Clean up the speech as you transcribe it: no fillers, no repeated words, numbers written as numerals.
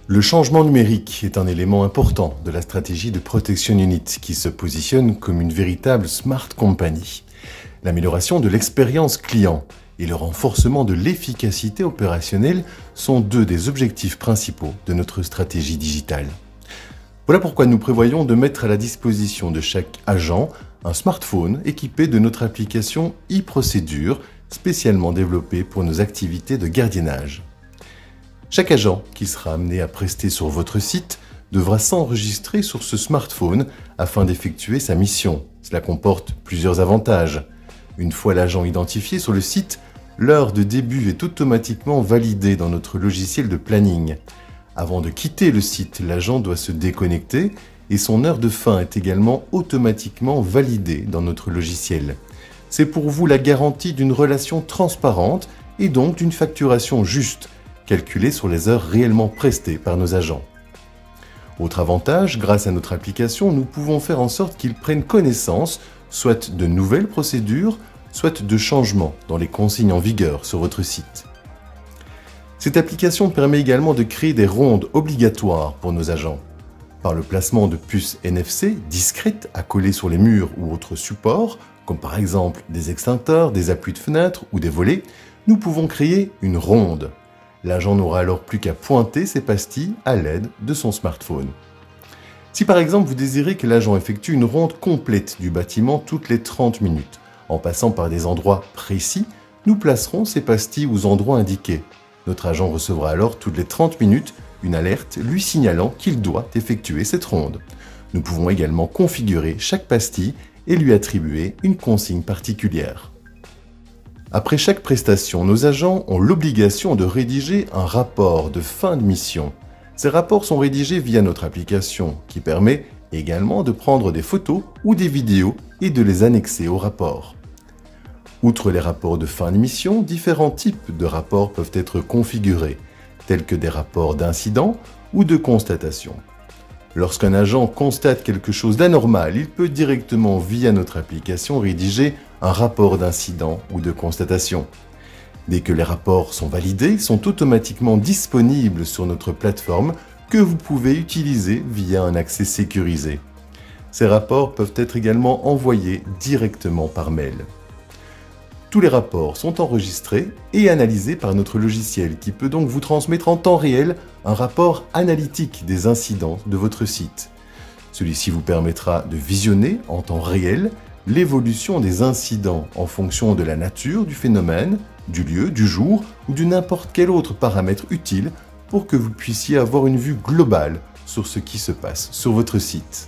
Le changement numérique est un élément important de la stratégie de Protection Unit qui se positionne comme une véritable Smart Company. L'amélioration de l'expérience client et le renforcement de l'efficacité opérationnelle sont deux des objectifs principaux de notre stratégie digitale. Voilà pourquoi nous prévoyons de mettre à la disposition de chaque agent un smartphone équipé de notre application e-procédure spécialement développée pour nos activités de gardiennage. Chaque agent qui sera amené à prester sur votre site devra s'enregistrer sur ce smartphone afin d'effectuer sa mission. Cela comporte plusieurs avantages. Une fois l'agent identifié sur le site, l'heure de début est automatiquement validée dans notre logiciel de planning. Avant de quitter le site, l'agent doit se déconnecter et son heure de fin est également automatiquement validée dans notre logiciel. C'est pour vous la garantie d'une relation transparente et donc d'une facturation juste, calculée sur les heures réellement prestées par nos agents. Autre avantage, grâce à notre application, nous pouvons faire en sorte qu'ils prennent connaissance soit de nouvelles procédures, soit de changements dans les consignes en vigueur sur votre site. Cette application permet également de créer des rondes obligatoires pour nos agents. Par le placement de puces NFC discrètes à coller sur les murs ou autres supports, comme par exemple des extincteurs, des appuis de fenêtres ou des volets, nous pouvons créer une ronde. L'agent n'aura alors plus qu'à pointer ses pastilles à l'aide de son smartphone. Si par exemple vous désirez que l'agent effectue une ronde complète du bâtiment toutes les 30 minutes, en passant par des endroits précis, nous placerons ces pastilles aux endroits indiqués. Notre agent recevra alors toutes les 30 minutes une alerte lui signalant qu'il doit effectuer cette ronde. Nous pouvons également configurer chaque pastille et lui attribuer une consigne particulière. Après chaque prestation, nos agents ont l'obligation de rédiger un rapport de fin de mission. Ces rapports sont rédigés via notre application qui permet également de prendre des photos ou des vidéos et de les annexer au rapport. Outre les rapports de fin de mission, différents types de rapports peuvent être configurés, tels que des rapports d'incident ou de constatation. Lorsqu'un agent constate quelque chose d'anormal, il peut directement via notre application rédiger un rapport d'incident ou de constatation. Dès que les rapports sont validés, ils sont automatiquement disponibles sur notre plateforme que vous pouvez utiliser via un accès sécurisé. Ces rapports peuvent être également envoyés directement par mail. Tous les rapports sont enregistrés et analysés par notre logiciel qui peut donc vous transmettre en temps réel un rapport analytique des incidents de votre site. Celui-ci vous permettra de visionner en temps réel l'évolution des incidents en fonction de la nature du phénomène, du lieu, du jour ou de n'importe quel autre paramètre utile pour que vous puissiez avoir une vue globale sur ce qui se passe sur votre site.